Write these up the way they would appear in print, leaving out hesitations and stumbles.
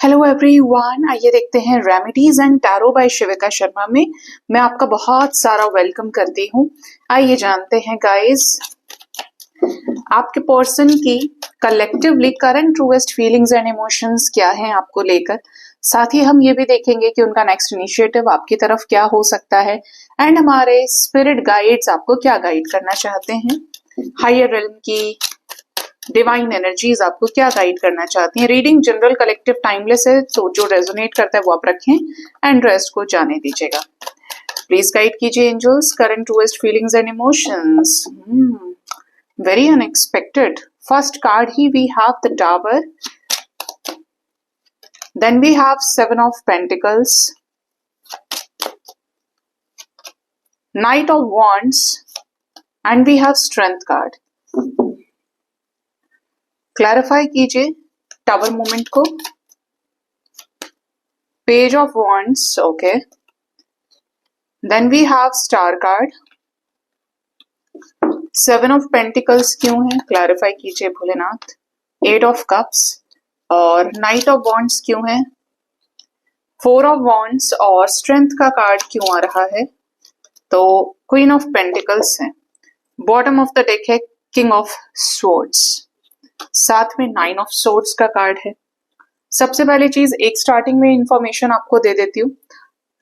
Hello everyone, आइए देखते हैं रेमेडीज एंड टैरो बाय शिविका शर्मा में। मैं आपका बहुत सारा वेलकम करती हूँ। आइए जानते हैं गाइस, आपके पर्सन की collectively current truest feelings and emotions क्या हैं आपको लेकर। साथ ही हम ये भी देखेंगे कि उनका नेक्स्ट इनिशिएटिव आपकी तरफ क्या हो सकता है एंड हमारे स्पिरिट गाइड्स आपको क्या गाइड करना चाहते हैं। हायर रिल्म की डिवाइन एनर्जीज आपको क्या गाइड करना चाहती हैं। रीडिंग जनरल कलेक्टिव टाइमलेस है, तो जो रेजोनेट करता है वो आप रखें एंड रेस्ट को जाने दीजिएगा। प्लीज गाइड कीजिए angels, current truest feelings and emotions. Very unexpected. First card ही we have the tower, then we have 7 of pentacles, knight of wands and we have strength card. Clarify कीजिए tower movement को। Page of wands, okay, then we have star card. 7 of pentacles क्यों है, clarify कीजिए Bholenath. 8 of cups और knight of wands क्यों है। 4 of wands और strength का कार्ड क्यों आ रहा है, तो क्वीन ऑफ पेंटिकल्स है। बॉटम ऑफ द डेक है किंग ऑफ स्वॉर्ड्स, साथ में 9 ऑफ सोर्ड्स का कार्ड है। सबसे पहली चीज, एक स्टार्टिंग में इंफॉर्मेशन आपको दे देती हूँ।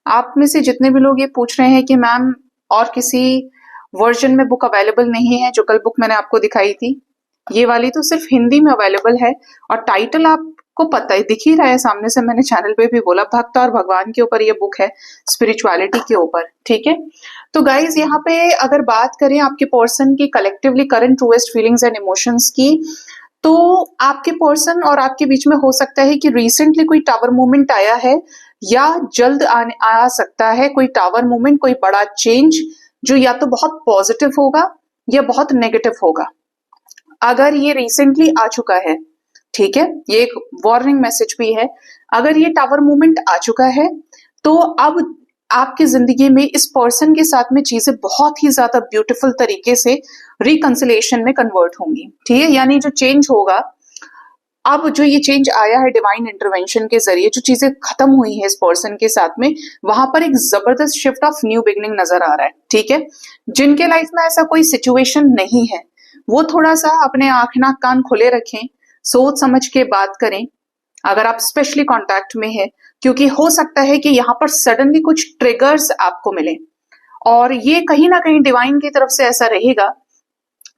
आप में से जितने भी लोग ये पूछ रहे हैं कि मैम और किसी वर्जन में बुक अवेलेबल नहीं है, जो कल बुक मैंने आपको दिखाई थी, ये वाली तो सिर्फ हिंदी में अवेलेबल है और टाइटल आपको पता है, दिख ही रहा है सामने से। मैंने चैनल पे भी बोला, भक्त और भगवान के ऊपर ये बुक है, स्पिरिचुअलिटी के ऊपर, ठीक है। तो गाइज यहाँ पे अगर बात करें आपके पर्सन की collectively current truest feelings and emotions की, तो आपके पर्सन और आपके बीच में हो सकता है कि रिसेंटली कोई टावर मूवमेंट आया है या जल्द आ सकता है कोई टावर मूवमेंट, कोई बड़ा चेंज जो या तो बहुत पॉजिटिव होगा या बहुत नेगेटिव होगा। अगर ये रिसेंटली आ चुका है, ठीक है, ये एक वार्निंग मैसेज भी है। अगर ये टावर मूवमेंट आ चुका है तो अब आपकी जिंदगी में इस पर्सन के साथ में चीजें बहुत ही ज्यादा ब्यूटीफुल तरीके से रिकंसिलिएशन में कन्वर्ट होंगी, ठीक है। यानी जो चेंज होगा, अब जो ये चेंज आया है डिवाइन इंटरवेंशन के जरिए, जो चीजें खत्म हुई है इस पर्सन के साथ में, वहां पर एक जबरदस्त शिफ्ट ऑफ न्यू बिगनिंग नजर आ रहा है, ठीक है। जिनके लाइफ में ऐसा कोई सिचुएशन नहीं है, वो थोड़ा सा अपने आंख नाक कान खुले रखें, सोच समझ के बात करें अगर आप स्पेशली कांटेक्ट में है, क्योंकि हो सकता है कि यहाँ पर सडनली कुछ ट्रिगर्स आपको मिले और ये कहीं ना कहीं डिवाइन की तरफ से ऐसा रहेगा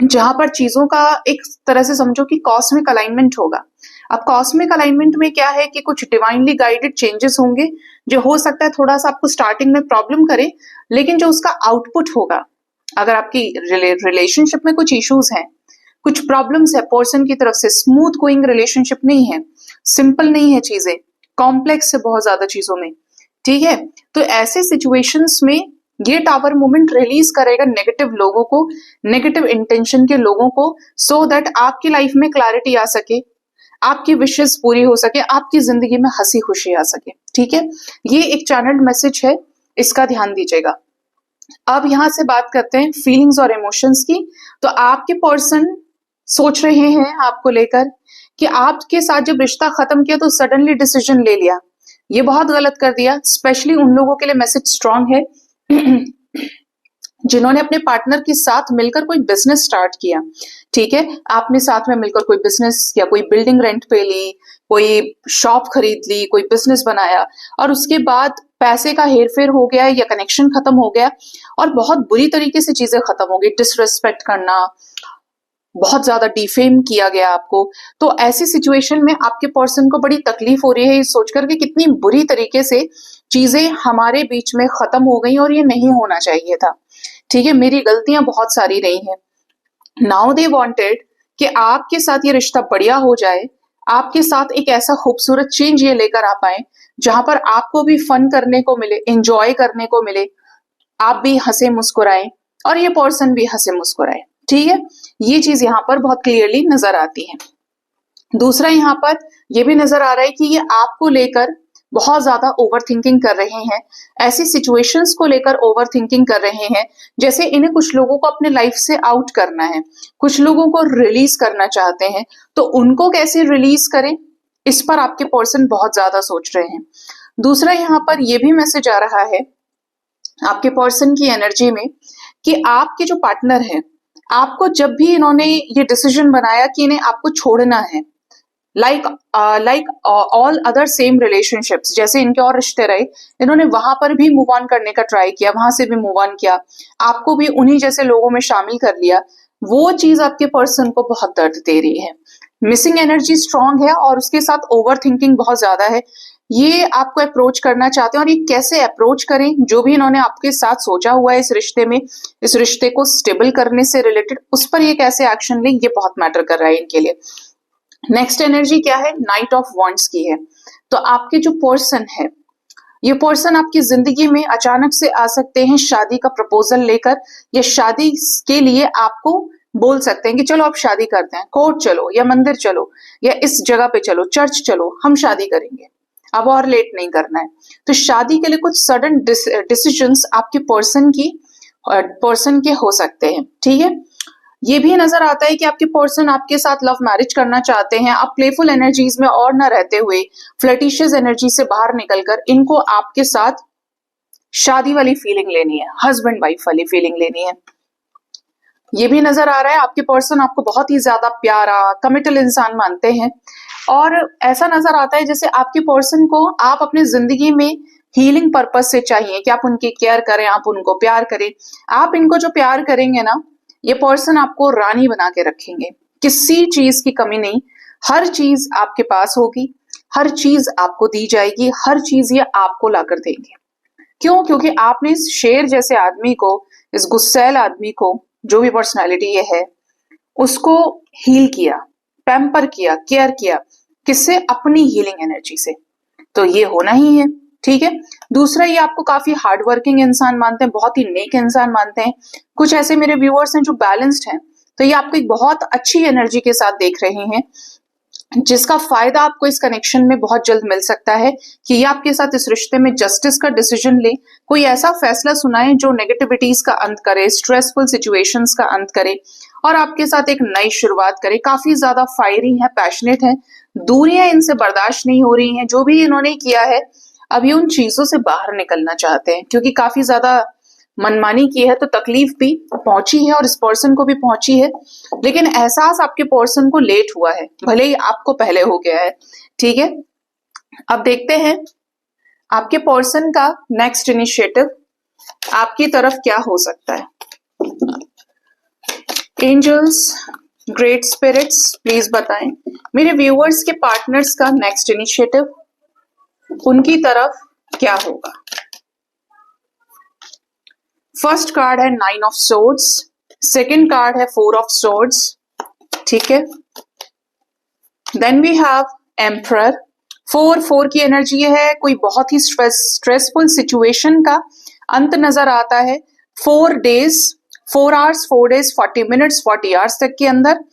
जहां पर चीजों का एक तरह से समझो कि कॉस्मिक अलाइनमेंट होगा। अब कॉस्मिक अलाइनमेंट में क्या है कि कुछ डिवाइनली गाइडेड चेंजेस होंगे, जो हो सकता है थोड़ा सा आपको स्टार्टिंग में प्रॉब्लम करे, लेकिन जो उसका आउटपुट होगा, अगर आपकी रिलेशनशिप में कुछ इश्यूज हैं, कुछ प्रॉब्लम्स है पर्सन की तरफ से, स्मूथ गोइंग रिलेशनशिप नहीं है, सिंपल नहीं है चीजें, कॉम्प्लेक्स है बहुत ज्यादा चीजों में, ठीक है। तो ऐसे सिचुएशंस में ये टावर मूवमेंट रिलीज करेगा नेगेटिव लोगों को, नेगेटिव इंटेंशन के लोगों को, सो दैट आपकी लाइफ में क्लैरिटी आ सके, आपकी विशेष पूरी हो सके, आपकी जिंदगी में हंसी खुशी आ सके, ठीक है। ये एक चैनल्ड मैसेज है, इसका ध्यान दीजिएगा। अब यहां से बात करते हैं फीलिंग्स और इमोशंस की। तो आपके पर्सन सोच रहे हैं आपको लेकर कि आपके साथ जब रिश्ता खत्म किया तो सडनली डिसीजन ले लिया, ये बहुत गलत कर दिया। स्पेशली उन लोगों के लिए मैसेज स्ट्रांग है जिन्होंने अपने पार्टनर के साथ मिलकर कोई बिजनेस स्टार्ट किया, ठीक है। आपने साथ में मिलकर कोई बिजनेस या कोई बिल्डिंग रेंट पे ली, कोई शॉप खरीद ली, कोई बिजनेस बनाया और उसके बाद पैसे का हेरफेर हो गया या कनेक्शन खत्म हो गया और बहुत बुरी तरीके से चीजें खत्म हो गई। डिसरिस्पेक्ट करना, बहुत ज्यादा डिफेम किया गया आपको। तो ऐसी सिचुएशन में आपके पर्सन को बड़ी तकलीफ हो रही है ये सोचकर कि कितनी बुरी तरीके से चीजें हमारे बीच में खत्म हो गई और ये नहीं होना चाहिए था, ठीक है, मेरी गलतियां बहुत सारी रही हैं। नाउ दे वांटेड कि आपके साथ ये रिश्ता बढ़िया हो जाए, आपके साथ एक ऐसा खूबसूरत चेंज ये लेकर आ पाए जहां पर आपको भी फन करने को मिले, एंजॉय करने को मिले, आप भी हंसे मुस्कुराए और ये पर्सन भी हंसे मुस्कुराए, ठीक है। ये चीज यहाँ पर बहुत क्लियरली नजर आती है। दूसरा यहाँ पर यह भी नजर आ रहा है कि ये आपको लेकर बहुत ज्यादा ओवर थिंकिंग कर रहे हैं, ऐसी सिचुएशंस को लेकर ओवर थिंकिंग कर रहे हैं जैसे इन्हें कुछ लोगों को अपने लाइफ से आउट करना है, कुछ लोगों को रिलीज करना चाहते हैं। तो उनको कैसे रिलीज करें, इस पर आपके पर्सन बहुत ज्यादा सोच रहे हैं। दूसरा यहाँ पर ये भी मैसेज आ रहा है आपके पर्सन की एनर्जी में कि आपके जो पार्टनर है, आपको जब भी इन्होंने ये डिसीजन बनाया कि इन्हें आपको छोड़ना है, like all other same relationships, जैसे इनके और रिश्ते रहे, इन्होंने वहां पर भी मूव ऑन करने का ट्राई किया, वहां से भी मूव ऑन किया, आपको भी उन्हीं जैसे लोगों में शामिल कर लिया, वो चीज आपके पर्सन को बहुत दर्द दे रही है। मिसिंग एनर्जी स्ट्रांग है और उसके साथ ओवर थिंकिंग बहुत ज्यादा है। ये आपको अप्रोच करना चाहते हैं और ये कैसे अप्रोच करें, जो भी इन्होंने आपके साथ सोचा हुआ है इस रिश्ते में, इस रिश्ते को स्टेबल करने से रिलेटेड, उस पर ये कैसे एक्शन लें, ये बहुत मैटर कर रहा है इनके लिए। नेक्स्ट एनर्जी क्या है? नाइट ऑफ वॉन्ड्स की है। तो आपके जो पर्सन है, ये पर्सन आपकी जिंदगी में अचानक से आ सकते हैं शादी का प्रपोजल लेकर, या शादी के लिए आपको बोल सकते हैं कि चलो अब शादी करते हैं, कोर्ट चलो या मंदिर चलो या इस जगह पे चलो, चर्च चलो, हम शादी करेंगे, अब और लेट नहीं करना है। तो शादी के लिए कुछ सडन डिसीजंस आपके पर्सन के हो सकते हैं, ठीक है। ये भी नजर आता है कि आपके पर्सन आपके साथ लव मैरिज करना चाहते हैं। आप प्लेफुल एनर्जीज में और न रहते हुए फ्लर्टिशियस एनर्जी से बाहर निकलकर इनको आपके साथ शादी वाली फीलिंग लेनी है, हस्बैंड वाइफ वाली फीलिंग लेनी है। ये भी नजर आ रहा है आपके पर्सन आपको बहुत ही ज्यादा प्यारा, कमिटल इंसान मानते हैं, और ऐसा नजर आता है जैसे आपके पर्सन को आप अपनी जिंदगी में हीलिंग पर्पस से चाहिए कि आप उनकी केयर करें, आप उनको प्यार करें। आप इनको जो प्यार करेंगे ना, ये पर्सन आपको रानी बना के रखेंगे, किसी चीज की कमी नहीं, हर चीज आपके पास होगी, हर चीज आपको दी जाएगी, हर चीज ये आपको लाकर देंगे। क्यों? क्योंकि आपने इस शेर जैसे आदमी को, इस गुस्सैल आदमी को, जो भी पर्सनैलिटी ये है, उसको हील किया, पैम्पर किया, केयर किया, किससे? अपनी हीलिंग एनर्जी से। तो ये होना ही है, ठीक है। दूसरा, ये आपको काफी हार्ड वर्किंग इंसान मानते हैं, बहुत ही नेक इंसान मानते हैं। कुछ ऐसे मेरे व्यूअर्स हैं जो बैलेंस्ड हैं, तो ये आपको एक बहुत अच्छी एनर्जी के साथ देख रहे हैं, जिसका फायदा आपको इस कनेक्शन में बहुत जल्द मिल सकता है कि ये आपके साथ इस रिश्ते में जस्टिस का डिसीजन ले, कोई ऐसा फैसला सुनाए जो नेगेटिविटीज का अंत करे, स्ट्रेसफुल सिचुएशंस का अंत करे और आपके साथ एक नई शुरुआत करे। काफी ज्यादा फायरिंग है, पैशनेट है, दूरियां इनसे बर्दाश्त नहीं हो रही हैं। जो भी इन्होंने किया है, अब ये उन चीजों से बाहर निकलना चाहते हैं, क्योंकि काफी ज्यादा मनमानी की है तो तकलीफ भी पहुंची है और इस पर्सन को भी पहुंची है, लेकिन एहसास आपके पर्सन को लेट हुआ है, भले ही आपको पहले हो गया है, ठीक है। अब देखते हैं आपके पर्सन का नेक्स्ट इनिशिएटिव आपकी तरफ क्या हो सकता है। एंजल्स, ग्रेट स्पिरिट्स, प्लीज बताएं मेरे व्यूअर्स के पार्टनर्स का नेक्स्ट इनिशिएटिव उनकी तरफ क्या होगा। फर्स्ट कार्ड है 9 ऑफ सोर्ड्स, सेकंड कार्ड है 4 ऑफ सोर्ड्स, ठीक है। Then we have emperor. 4 की एनर्जी है, कोई बहुत ही स्ट्रेसफुल सिचुएशन का अंत नजर आता है। 4 days, 4 hours, 4 days, 40 minutes, 40 hours तक के अंदर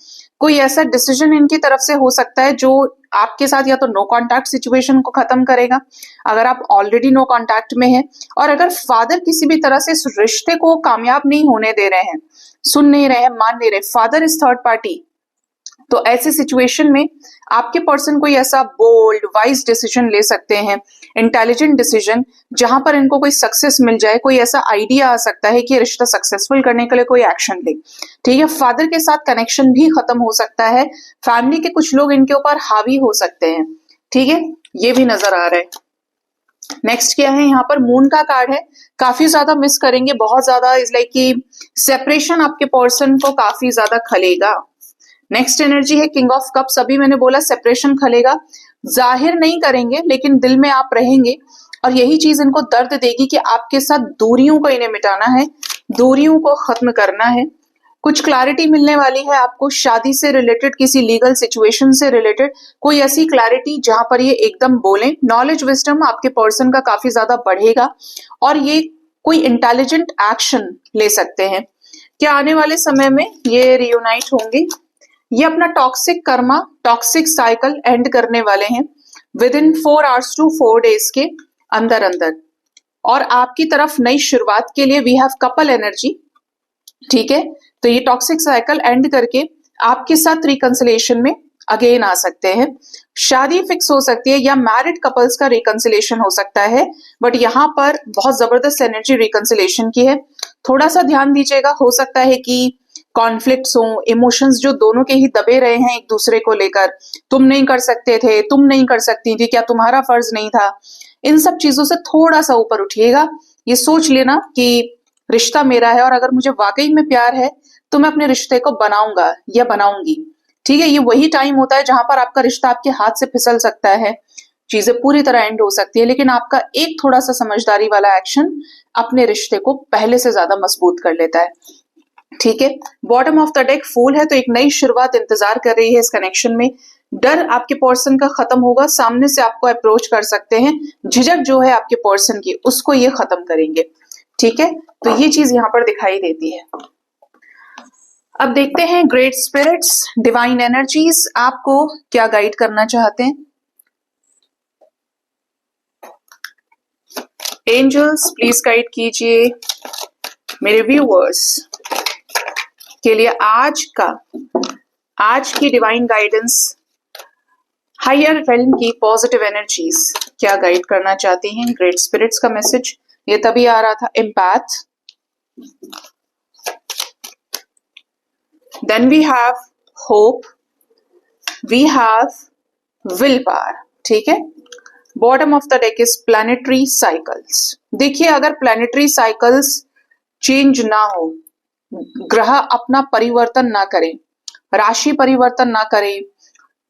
कोई ऐसा डिसीजन इनकी तरफ से हो सकता है जो आपके साथ या तो नो कांटेक्ट सिचुएशन को खत्म करेगा, अगर आप ऑलरेडी नो कांटेक्ट में हैं, और अगर फादर किसी भी तरह से इस रिश्ते को कामयाब नहीं होने दे रहे हैं, सुन नहीं रहे हैं, मान नहीं रहे, फादर इज थर्ड पार्टी, तो ऐसी सिचुएशन में आपके पर्सन कोई ऐसा बोल्ड वाइज डिसीजन ले सकते हैं, इंटेलिजेंट डिसीजन, जहां पर इनको कोई सक्सेस मिल जाए, कोई ऐसा आइडिया आ सकता है कि रिश्ता सक्सेसफुल करने के लिए कोई एक्शन ले, ठीक है। फादर के साथ कनेक्शन भी खत्म हो सकता है, फैमिली के कुछ लोग इनके ऊपर हावी हो सकते हैं, ठीक है, ये भी नजर आ रहा है। नेक्स्ट क्या है, यहाँ पर मून का कार्ड है, काफी ज्यादा मिस करेंगे, बहुत ज्यादा इज लाइक कि सेपरेशन आपके पर्सन को काफी ज्यादा खलेगा। नेक्स्ट एनर्जी है किंग ऑफ कप्स। अभी मैंने बोला सेपरेशन खलेगा, जाहिर नहीं करेंगे लेकिन दिल में आप रहेंगे, और यही चीज इनको दर्द देगी कि आपके साथ दूरियों को इन्हें मिटाना है, दूरियों को खत्म करना है। कुछ क्लैरिटी मिलने वाली है आपको शादी से रिलेटेड, किसी लीगल सिचुएशन से रिलेटेड, कोई ऐसी क्लैरिटी जहां पर ये एकदम बोलें। नॉलेज विजडम आपके पर्सन का काफी ज्यादा बढ़ेगा और ये कोई इंटेलिजेंट एक्शन ले सकते हैं। क्या आने वाले समय में ये रियूनाइट होंगे? ये अपना toxic karma, toxic cycle end करने वाले हैं within 4 hours to 4 days के अंदर अंदर, और आपकी तरफ नई शुरुआत के लिए वी हैव कपल एनर्जी, ठीक है। तो ये टॉक्सिक साइकिल एंड करके आपके साथ रिकंसिलिएशन में अगेन आ सकते हैं, शादी फिक्स हो सकती है या मैरिड कपल्स का रिकंसिलेशन हो सकता है। बट यहाँ पर बहुत जबरदस्त एनर्जी रिकंसिलेशन की है, थोड़ा सा ध्यान दीजिएगा। हो सकता है कि कॉन्फ्लिक्ट्स हो, इमोशंस जो दोनों के ही दबे रहे हैं एक दूसरे को लेकर, तुम नहीं कर सकते थे, तुम नहीं कर सकती थी, क्या तुम्हारा फर्ज नहीं था, इन सब चीजों से थोड़ा सा ऊपर उठिएगा। ये सोच लेना कि रिश्ता मेरा है और अगर मुझे वाकई में प्यार है तो मैं अपने रिश्ते को बनाऊंगा या बनाऊंगी। ठीक है, ये वही टाइम होता है जहां पर आपका रिश्ता आपके हाथ से फिसल सकता है, चीजें पूरी तरह एंड हो सकती है, लेकिन आपका एक थोड़ा सा समझदारी वाला एक्शन अपने रिश्ते को पहले से ज्यादा मजबूत कर लेता है। ठीक है, बॉटम ऑफ द डेक फूल है, तो एक नई शुरुआत इंतजार कर रही है इस कनेक्शन में। डर आपके पर्सन का खत्म होगा, सामने से आपको अप्रोच कर सकते हैं, झिझक जो है आपके पर्सन की उसको ये खत्म करेंगे। ठीक है, तो ये चीज यहाँ पर दिखाई देती है। अब देखते हैं ग्रेट स्पिरिट्स, डिवाइन एनर्जीज आपको क्या गाइड करना चाहते हैं। एंजल्स प्लीज गाइड कीजिए मेरे व्यूअर्स के लिए आज की डिवाइन गाइडेंस, हायर रेल्म की पॉजिटिव एनर्जीज क्या गाइड करना चाहती हैं। ग्रेट स्पिरिट्स का मैसेज ये तभी आ रहा था, empath, then we have hope, we have will power. ठीक है, bottom of the deck is planetary cycles. देखिए, अगर प्लैनेटरी साइकिल्स चेंज ना हो, ग्रह अपना परिवर्तन ना करें, राशि परिवर्तन ना करें,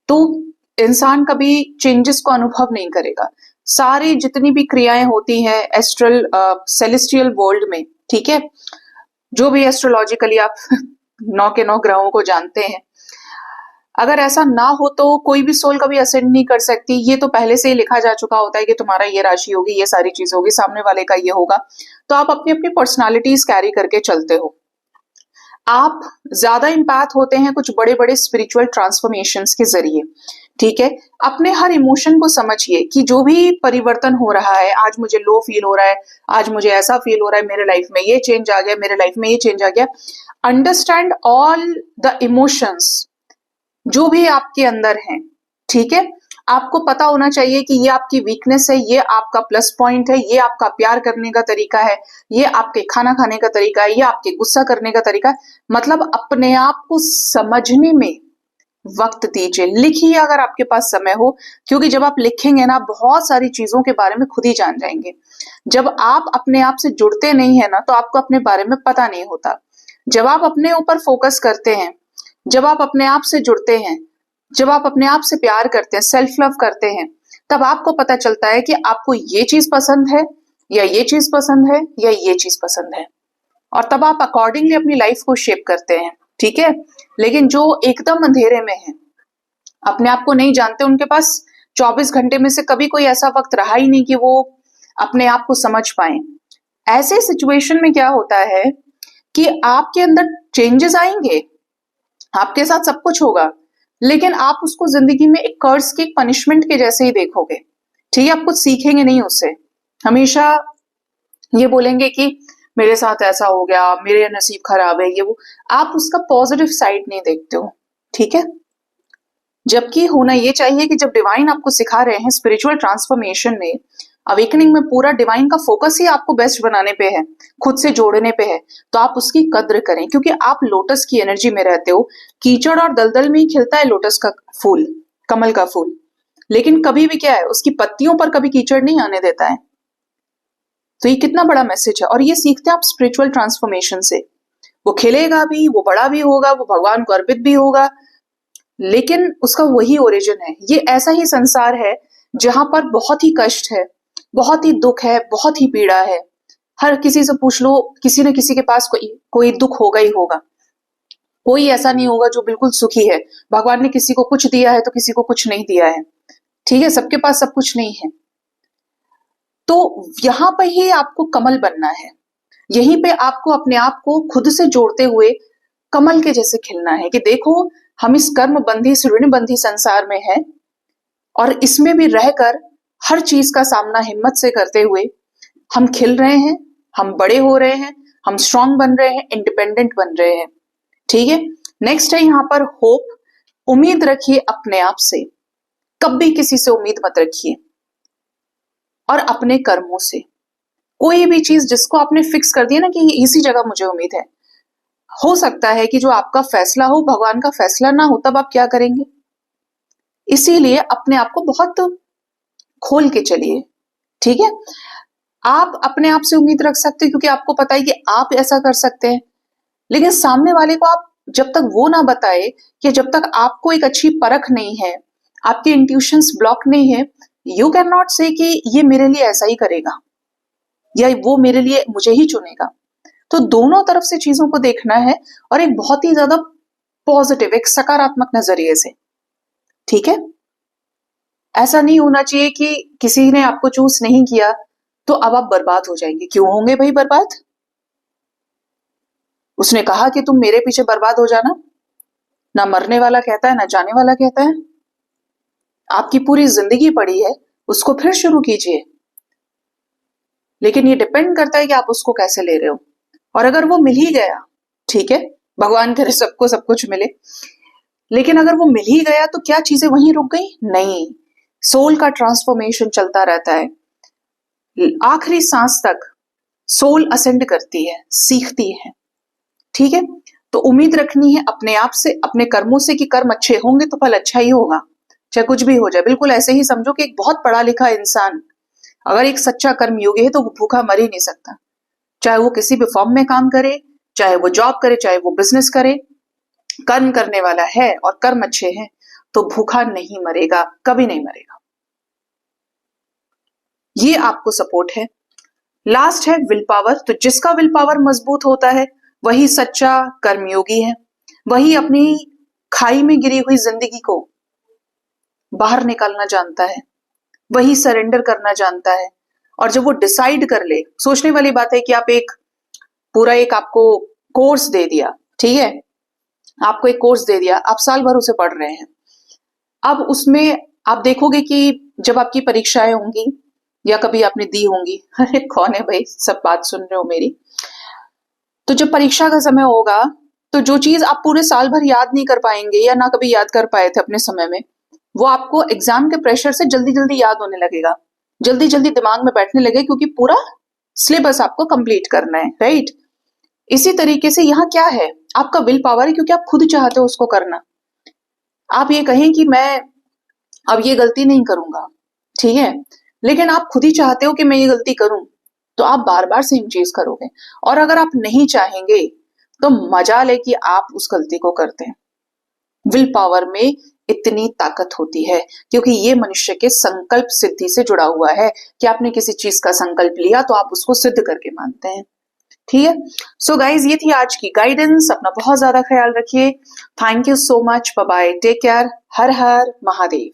तो इंसान कभी चेंजेस को अनुभव नहीं करेगा। सारी जितनी भी क्रियाएं होती हैं एस्ट्रल सेलेस्टियल वर्ल्ड में, ठीक है, जो भी एस्ट्रोलॉजिकली आप 9 के 9 ग्रहों को जानते हैं, अगर ऐसा ना हो तो कोई भी सोल कभी असेंड नहीं कर सकती। ये तो पहले से ही लिखा जा चुका होता है कि तुम्हारा ये राशि होगी, ये सारी चीज होगी, सामने वाले का ये होगा। तो आप अपनी अपनी पर्सनालिटीज कैरी करके चलते हो। आप ज्यादा इम्पैथ होते हैं कुछ बड़े बड़े स्पिरिचुअल ट्रांसफॉर्मेशंस के जरिए। ठीक है, अपने हर इमोशन को समझिए कि जो भी परिवर्तन हो रहा है, आज मुझे लो फील हो रहा है, आज मुझे ऐसा फील हो रहा है, मेरे लाइफ में ये चेंज आ गया, मेरे लाइफ में ये चेंज आ गया। अंडरस्टैंड ऑल द इमोशंस जो भी आपके अंदर हैं। ठीक है, आपको पता होना चाहिए कि ये आपकी वीकनेस है, ये आपका प्लस पॉइंट है, ये आपका प्यार करने का तरीका है, ये आपके खाना खाने का तरीका है, ये आपके गुस्सा करने का तरीका है। मतलब अपने आप को समझने में वक्त दीजिए, लिखिए अगर आपके पास समय हो, क्योंकि जब आप लिखेंगे ना बहुत सारी चीजों के बारे में खुद ही जान जाएंगे। जब आप अपने आप से जुड़ते नहीं है ना तो आपको अपने बारे में पता नहीं होता। जब आप अपने ऊपर फोकस करते हैं, जब आप अपने आप से जुड़ते हैं, जब आप अपने आप से प्यार करते हैं, सेल्फ लव करते हैं, तब आपको पता चलता है कि आपको ये चीज पसंद है या ये चीज पसंद है या ये चीज पसंद है, और तब आप अकॉर्डिंगली अपनी लाइफ को शेप करते हैं। ठीक है, लेकिन जो एकदम अंधेरे में है, अपने आप को नहीं जानते, उनके पास 24 घंटे में से कभी कोई ऐसा वक्त रहा ही नहीं कि वो अपने आप को समझ पाए। ऐसे सिचुएशन में क्या होता है कि आपके अंदर चेंजेस आएंगे, आपके साथ सब कुछ होगा, लेकिन आप उसको जिंदगी में एक कर्ज के, पनिशमेंट के जैसे ही देखोगे। ठीक है, आप कुछ सीखेंगे नहीं उससे, हमेशा ये बोलेंगे कि मेरे साथ ऐसा हो गया, मेरे नसीब खराब है, ये वो, आप उसका पॉजिटिव साइड नहीं देखते हो। ठीक है, जबकि होना ये चाहिए कि जब डिवाइन आपको सिखा रहे हैं स्पिरिचुअल ट्रांसफॉर्मेशन में, अवेकनिंग में, पूरा डिवाइन का फोकस ही आपको बेस्ट बनाने पे है, खुद से जोड़ने पे है, तो आप उसकी कद्र करें, क्योंकि आप लोटस की एनर्जी में रहते हो। कीचड़ और दलदल में ही खिलता है लोटस का फूल, कमल का फूल, लेकिन कभी भी क्या है, उसकी पत्तियों पर कभी कीचड़ नहीं आने देता है। तो ये कितना बड़ा मैसेज है, और ये सीखते हैं आप स्पिरिचुअल ट्रांसफॉर्मेशन से। वो खिलेगा भी, वो बड़ा भी होगा, वो भगवान को अर्पित भी होगा, लेकिन उसका वही ओरिजिन है। ये ऐसा ही संसार है जहां पर बहुत ही कष्ट है, बहुत ही दुख है, बहुत ही पीड़ा है। हर किसी से पूछ लो, किसी न किसी के पास कोई दुख होगा ही होगा। कोई ऐसा नहीं होगा जो बिल्कुल सुखी है। भगवान ने किसी को कुछ दिया है तो किसी को कुछ नहीं दिया है। ठीक है, सबके पास सब कुछ नहीं है। तो यहां पर ही आपको कमल बनना है, यहीं पे आपको अपने आप को खुद से जोड़ते हुए कमल के जैसे खिलना है कि देखो हम इस कर्म बंधी, इस ऋण बंधी संसार में हैं, और इसमें भी रहकर हर चीज का सामना हिम्मत से करते हुए हम खिल रहे हैं, हम बड़े हो रहे हैं, हम स्ट्रांग बन रहे हैं, इंडिपेंडेंट बन रहे हैं। ठीक है, नेक्स्ट है यहाँ पर होप। उम्मीद रखिए अपने आप से, कभी किसी से उम्मीद मत रखिए, और अपने कर्मों से। कोई भी चीज जिसको आपने फिक्स कर दिया ना कि इसी जगह मुझे उम्मीद है, हो सकता है कि जो आपका फैसला हो भगवान का फैसला ना हो, तब आप क्या करेंगे? इसीलिए अपने आप को बहुत खोल के चलिए, ठीक है? आप अपने आप से उम्मीद रख सकते हो क्योंकि आपको पता है कि आप ऐसा कर सकते हैं, लेकिन सामने वाले को आप जब तक वो ना बताए, कि जब तक आपको एक अच्छी परख नहीं है, आपके इंट्यूशंस ब्लॉक नहीं है, यू कैन नॉट से कि ये मेरे लिए ऐसा ही करेगा या वो मेरे लिए मुझे ही चुनेगा। तो दोनों तरफ से चीजों को देखना है, और एक बहुत ही ज्यादा पॉजिटिव, एक सकारात्मक नजरिए से, ठीक है? ऐसा नहीं होना चाहिए कि किसी ने आपको चूज नहीं किया तो अब आप बर्बाद हो जाएंगे। क्यों होंगे भाई बर्बाद? उसने कहा कि तुम मेरे पीछे बर्बाद हो जाना। ना मरने वाला कहता है ना जाने वाला कहता है। आपकी पूरी जिंदगी पड़ी है, उसको फिर शुरू कीजिए, लेकिन ये डिपेंड करता है कि आप उसको कैसे ले रहे हो। और अगर वो मिल ही गया, ठीक है, भगवान करे सबको सब कुछ मिले, लेकिन अगर वो मिल ही गया तो क्या चीजें वहीं रुक गई? नहीं, सोल का ट्रांसफॉर्मेशन चलता रहता है। आखिरी सांस तक सोल असेंड करती है, सीखती है, ठीक है? तो उम्मीद रखनी है अपने आप से, अपने कर्मों से, कि कर्म अच्छे होंगे तो फल अच्छा ही होगा, चाहे कुछ भी हो जाए। बिल्कुल ऐसे ही समझो कि एक बहुत पढ़ा लिखा इंसान अगर एक सच्चा कर्मयोगी है तो वो भूखा मर ही नहीं सकता। चाहे वो किसी भी फॉर्म में काम करे, चाहे वो जॉब करे, चाहे वो बिजनेस करे, कर्म करने वाला है और कर्म अच्छे हैं तो भूखा नहीं मरेगा, कभी नहीं मरेगा। ये आपको सपोर्ट है। लास्ट है विल पावर। तो जिसका विल पावर मजबूत होता है वही सच्चा कर्मयोगी है, वही अपनी खाई में गिरी हुई जिंदगी को बाहर निकालना जानता है, वही सरेंडर करना जानता है। और जब वो डिसाइड कर ले, सोचने वाली बात है कि आप एक पूरा एक आपको कोर्स दे दिया, ठीक है, आपको एक कोर्स दे दिया, आप साल भर उसे पढ़ रहे हैं। अब उसमें आप देखोगे कि जब आपकी परीक्षाएं होंगी या कभी आपने दी होंगी, अरे कौन है भाई, सब बात सुन रहे हो मेरी? तो जब परीक्षा का समय होगा तो जो चीज आप पूरे साल भर याद नहीं कर पाएंगे या ना कभी याद कर पाए थे अपने समय में, वो आपको एग्जाम के प्रेशर से जल्दी जल्दी याद होने लगेगा, जल्दी जल्दी दिमाग में बैठने लगे, क्योंकि पूरा सिलेबस आपको कंप्लीट करना है, राइट? इसी तरीके से यहाँ क्या है, आपका विल पावर है, क्योंकि आप खुद चाहते हो उसको करना। आप ये कहें कि मैं अब ये गलती नहीं करूंगा, ठीक है, लेकिन आप खुद ही चाहते हो कि मैं ये गलती करूं, तो आप बार बार सेम चीज करोगे। और अगर आप नहीं चाहेंगे तो मजाल है कि आप उस गलती को करते हैं। विल पावर में इतनी ताकत होती है क्योंकि ये मनुष्य के संकल्प सिद्धि से जुड़ा हुआ है, कि आपने किसी चीज का संकल्प लिया तो आप उसको सिद्ध करके मानते हैं, ठीक है? सो गाइज, ये थी आज की गाइडेंस। अपना बहुत ज्यादा ख्याल रखिए। Thank you so much, bye bye, take care, Har Har Mahadev.